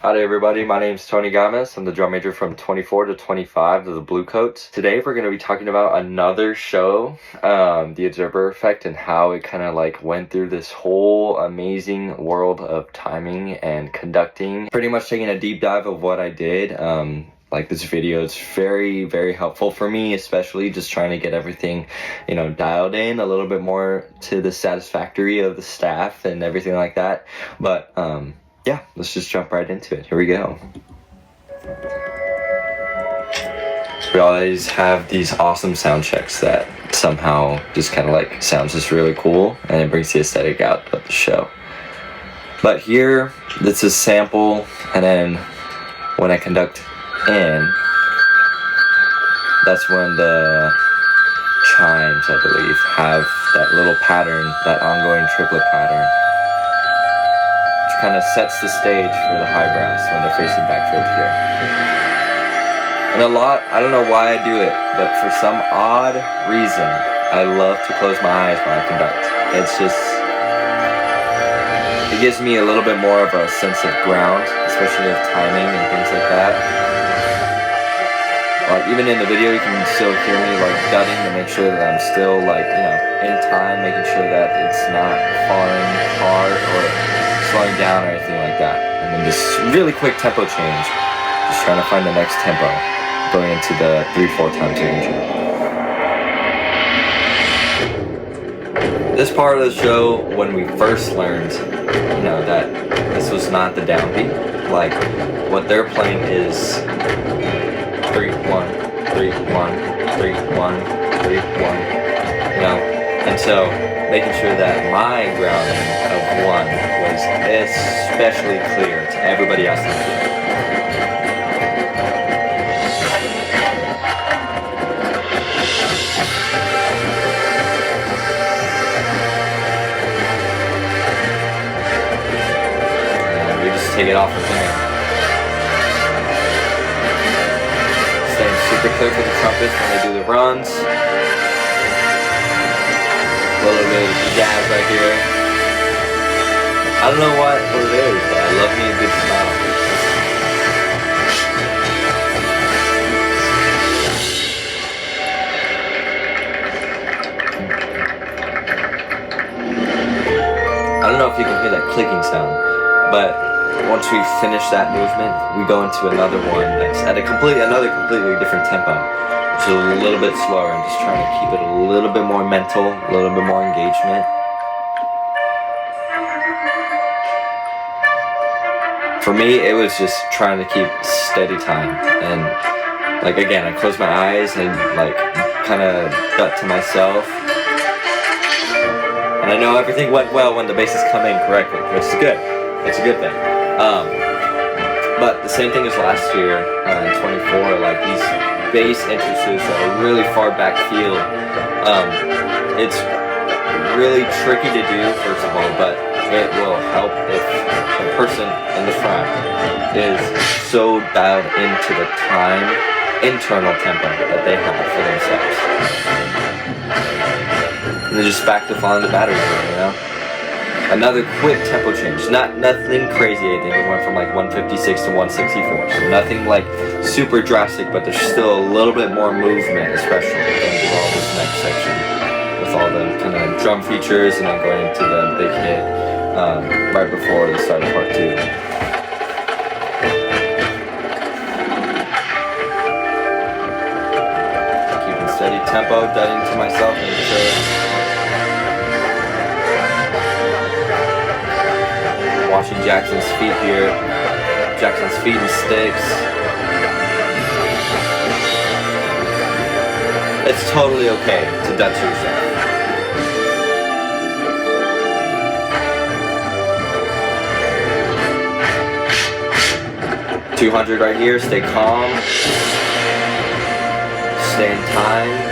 Howdy everybody, my name is Tony Gamez. I'm the drum major from 24 to 25 of the Bluecoats. Today we're going to be talking about another show, the Observer Effect, and how it kind of like went through this whole amazing world of timing and conducting. Pretty much taking a deep dive of what I did. Like this video is very, very helpful for me, especially just trying to get everything, dialed in a little bit more to the satisfactory of the staff and everything like that. But, yeah, let's just jump right into it. Here we go. We always have these awesome sound checks that somehow just kind of like sounds just really cool, and it brings the aesthetic out of the show. But here, this is sample, and then when I conduct in, that's when the chimes, I believe, have that little pattern, that ongoing triplet pattern. Kind of sets the stage for the high brass when they're facing back towards here. And I don't know why I do it, but for some odd reason, I love to close my eyes when I conduct. It gives me a little bit more of a sense of ground, especially of timing and things like that. Even in the video, you can still hear me like dudding to make sure that I'm still in time, making sure that it's not falling hard or slowing down or anything like that. And then just really quick tempo change, just trying to find the next tempo going into the 3/4 time signature. This part of the show, when we first learned that this was not the downbeat, like what they're playing is 3-1 3-1 3-1 3-1, and so making sure that my grounding of 1 was especially clear to everybody else in the field. And we just take it off from there. Staying super clear for the trumpets when they do the runs. A little bit of jazz right here. I don't know what it is, but I love me a good smile. I don't know if you can hear that clicking sound, but once we finish that movement, we go into another one that's at another completely different tempo. Which is a little bit slower, and just trying to keep it a little bit more mental, a little bit more engagement. For me, it was just trying to keep steady time, and again, I close my eyes and kind of gut to myself, and I know everything went well when the basses come in correctly, which is good. It's a good thing. But the same thing as last year in 24, these bass entrances that are really far back field. It's really tricky to do, first of all, but it will help if the person in the front is so dialed into the internal tempo that they have for themselves. And they're just back to following the battery, Another quick tempo change, nothing crazy, I think. It went from 156 to 164, so nothing super drastic, but there's still a little bit more movement, especially going through all this next section with all the kind of drum features, and then going into the big hit right before the start of part 2. Keeping steady tempo, dudding to myself, making sure. Watching Jackson's feet here. Jackson's feet and sticks. It's totally okay to dut to yourself. 200 right here. Stay calm. Stay in time.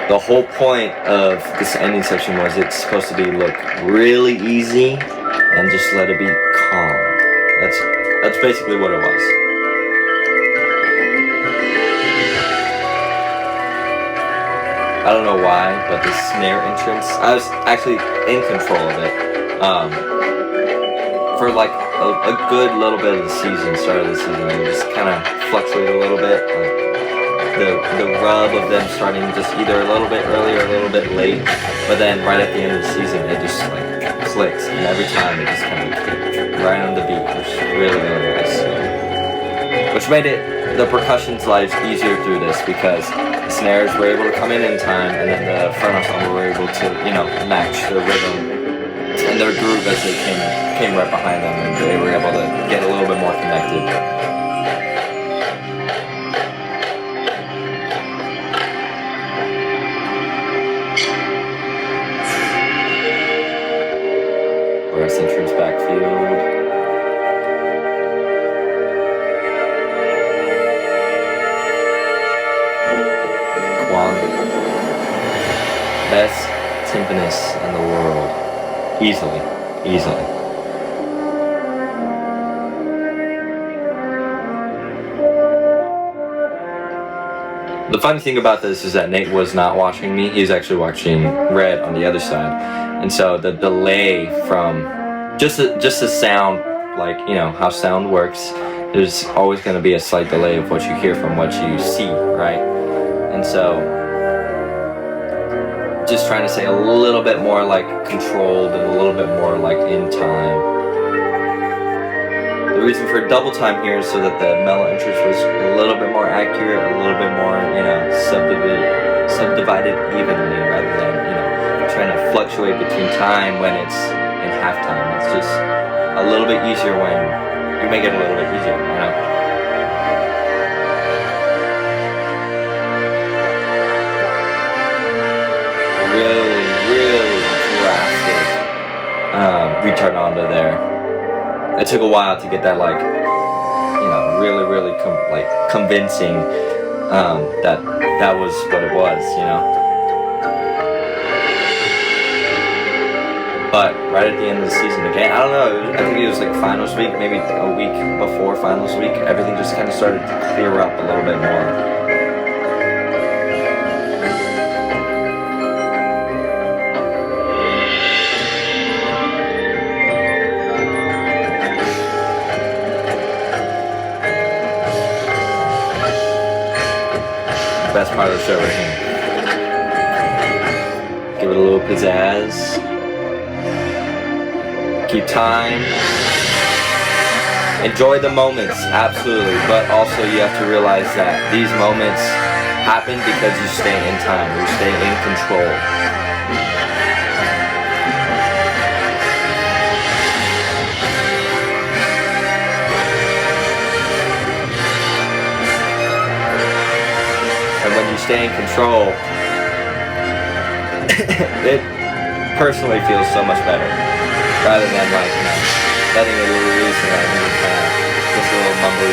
The whole point of this ending section was it's supposed to look really easy and just let it be calm. That's basically what it was. I don't know why, but the snare entrance, I was actually in control of it for like a good little bit of the season, start of the season, and just kind of fluctuate a little bit. Like the rub of them starting just either a little bit early or a little bit late, but then right at the end of the season, it just like clicks, and every time it just kind of clicked right on the beat, which is really, really nice. Which made the percussion's lives easier through this, because the snares were able to come in time, and then the front ensemble were able to, match the rhythm and their groove as they came right behind them, and they were able to get a little bit more connected. Brass entrance backfield. Best timpanist in the world. Easily. The funny thing about this is that Nate was not watching me. He's actually watching Red on the other side. And so the delay from just the sound, like, how sound works, there's always going to be a slight delay of what you hear from what you see, right? And so just trying to say a little bit more like controlled and a little bit more like in time. The reason for double time here is so that the mellow entrance was a little bit more accurate, a little bit more, subdivided evenly, rather than, trying to fluctuate between time when it's in halftime. It's just a little bit easier when you make it a little bit easier, Really drastic retard onto there. It took a while to get that, like, really convincing that was what it was, But right at the end of the season again, I don't know, I think it was like finals week, maybe a week before finals week, everything just kind of started to clear up a little bit more. Best part of the show right here. Give it a little pizzazz. Keep time. Enjoy the moments, absolutely, but also you have to realize that these moments happen because you stay in time, you stay in control. And when you stay in control, it personally feels so much better, rather than like, letting it release and then just a little mumbly.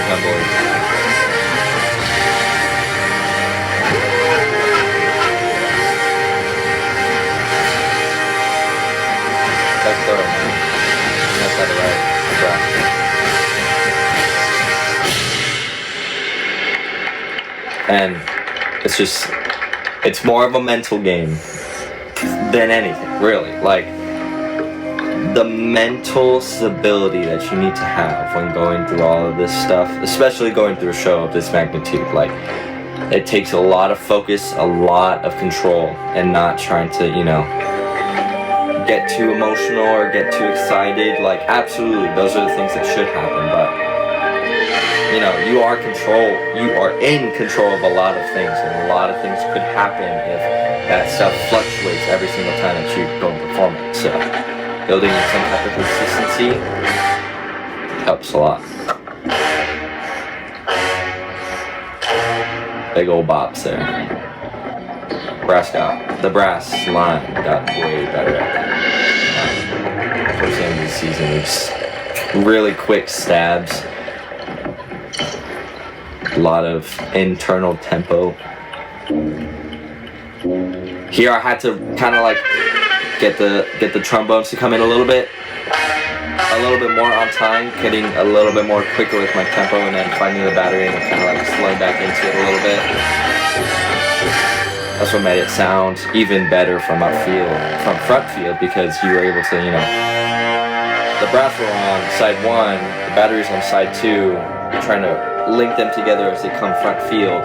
That's thorough, man. That's not the right breath. And it's more of a mental game than anything, really. Like, the mental stability that you need to have when going through all of this stuff, especially going through a show of this magnitude, like, it takes a lot of focus, a lot of control, and not trying to, get too emotional or get too excited. Like, absolutely, those are the things that should happen, but you are in control of a lot of things, and a lot of things could happen if that stuff fluctuates every single time that you go and perform it. So building some type of consistency helps a lot. Big old bops there. The brass line got way better at that. Towards the end of the season, it's really quick stabs. A lot of internal tempo. Here I had to kind of like get the trombones to come in a little bit more on time, getting a little bit more quicker with my tempo, and then finding the battery and kind of like slowing back into it a little bit. That's what made it sound even better from front field, because you were able to, you know, the brass were on side 1, the batteries on side 2, you're trying to link them together as they come front field.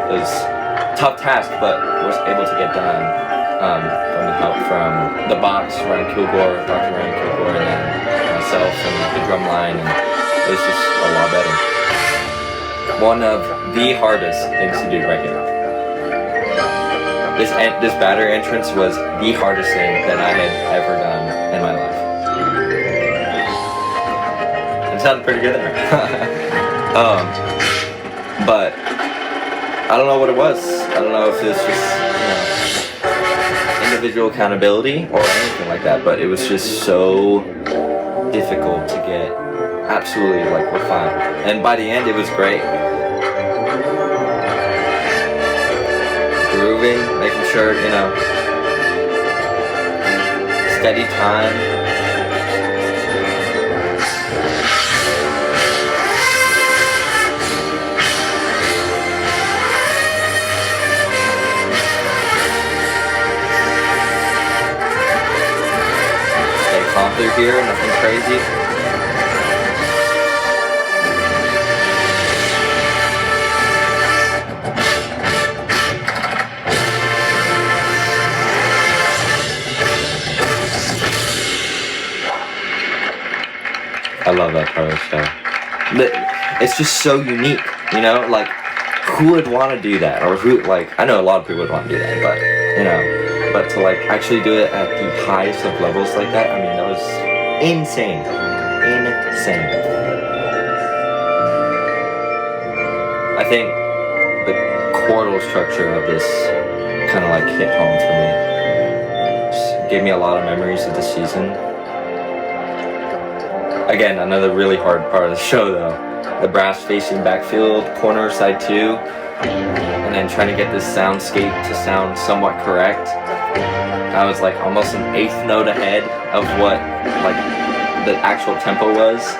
It was a tough task, but was able to get done from the help from the box, Dr. Ryan Kilgore, and then myself and the drum line, and it was just a lot better. One of the hardest things to do right here. This battery entrance was the hardest thing that I had ever done in my life. It sounded pretty good there. But I don't know what it was. I don't know if it was just, you know, individual accountability or anything like that, but it was just so difficult to get absolutely like refined. And by the end, it was great. Grooving, making sure, you know, steady time. Stay calm through here, nothing crazy. I love that part of the show. It's just so unique, you know, like, who would want to do that? Or who, like, I know a lot of people would want to do that, but, you know, but to, like, actually do it at the highest of levels like that, I mean, that was insane. Insane. I think the chordal structure of this kind of, like, hit home for me. Just gave me a lot of memories of the season. Again, another really hard part of the show though. The brass facing backfield, corner side 2, and then trying to get this soundscape to sound somewhat correct. I was like almost an 1/8 note ahead of what like the actual tempo was.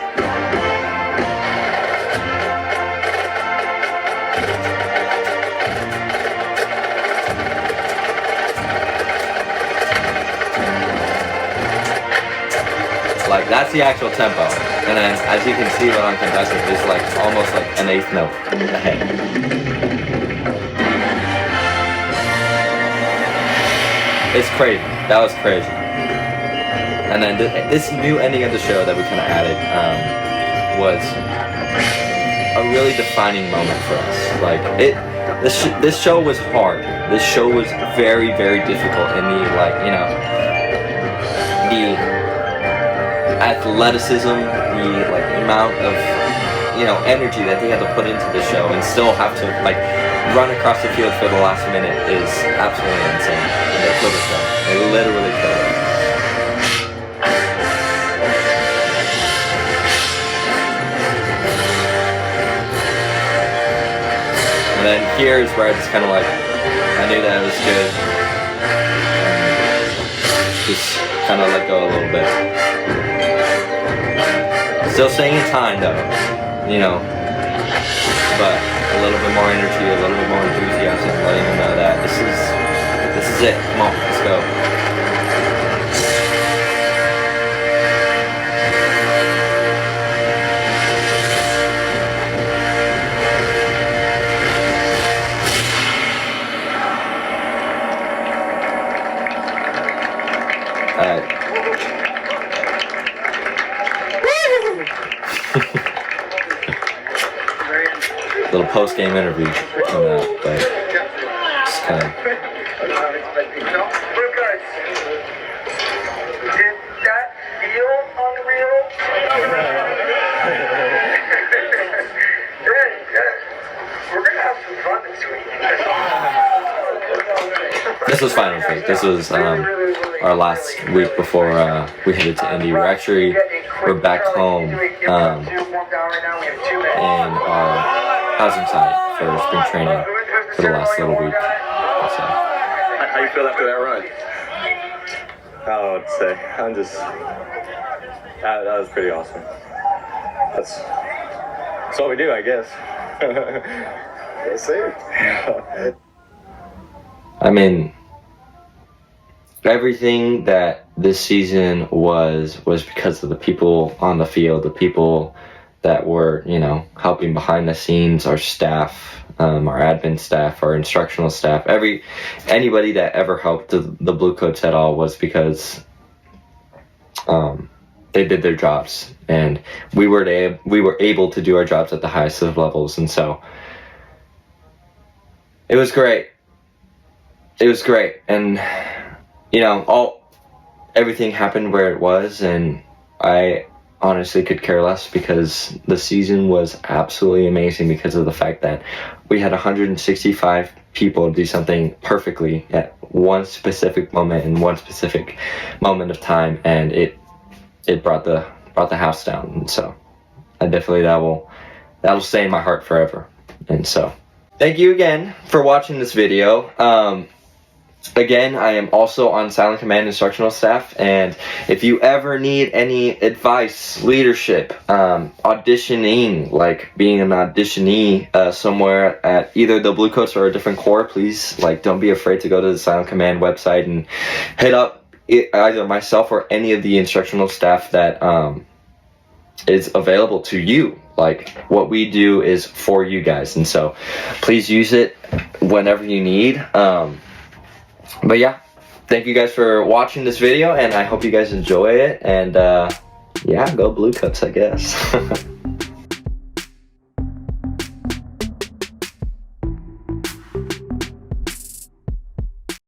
Like, that's the actual tempo, and then as you can see when I'm conducting, it's like almost like an 1/8 note ahead. It's crazy. That was crazy. And then this new ending of the show that we kind of added was a really defining moment for us. Like, this show was hard. This show was very, very difficult in the, like, you know, the athleticism, the like amount of, you know, energy that they had to put into the show and still have to like run across the field for the last minute is absolutely insane. And they killed the show. They literally killed it. And then here is where I just kind of like, I knew that it was good. Just kind of let go a little bit. Still staying in time though, you know, but a little bit more energy, a little bit more enthusiasm, letting them know that this is it. Come on, let's go. Little post-game interview coming out, but just kind of. Bluecoats, did that feel unreal? Good. We're gonna have some fun this week. This was Final Week. This was our last week before we headed to Indy. We're back home in our housing site for spring training for the last little week. So. How you feel after that run? I don't know what to say. I'm just, that was pretty awesome. That's what we do, I guess. Yes, sir. I mean, everything that this season was because of the people on the field, the people that were, you know, helping behind the scenes, our staff, our admin staff, our instructional staff, anybody that ever helped the Bluecoats at all was because they did their jobs, and we were able to do our jobs at the highest of levels, and so it was great. It was great, and you know, everything happened where it was, and I honestly could care less because the season was absolutely amazing because of the fact that we had 165 people do something perfectly at one specific moment in one specific moment of time, and it brought the house down. And so I definitely that'll stay in my heart forever. And so thank you again for watching this video. Again, I am also on Silent Command instructional staff, and if you ever need any advice, leadership, auditioning, like being an auditionee somewhere at either the Bluecoats or a different corps, please, like, don't be afraid to go to the Silent Command website and hit up either myself or any of the instructional staff that is available to you. Like, what we do is for you guys, and so please use it whenever you need. But yeah, thank you guys for watching this video, and I hope you guys enjoy it, and yeah, go Bluecoats, I guess.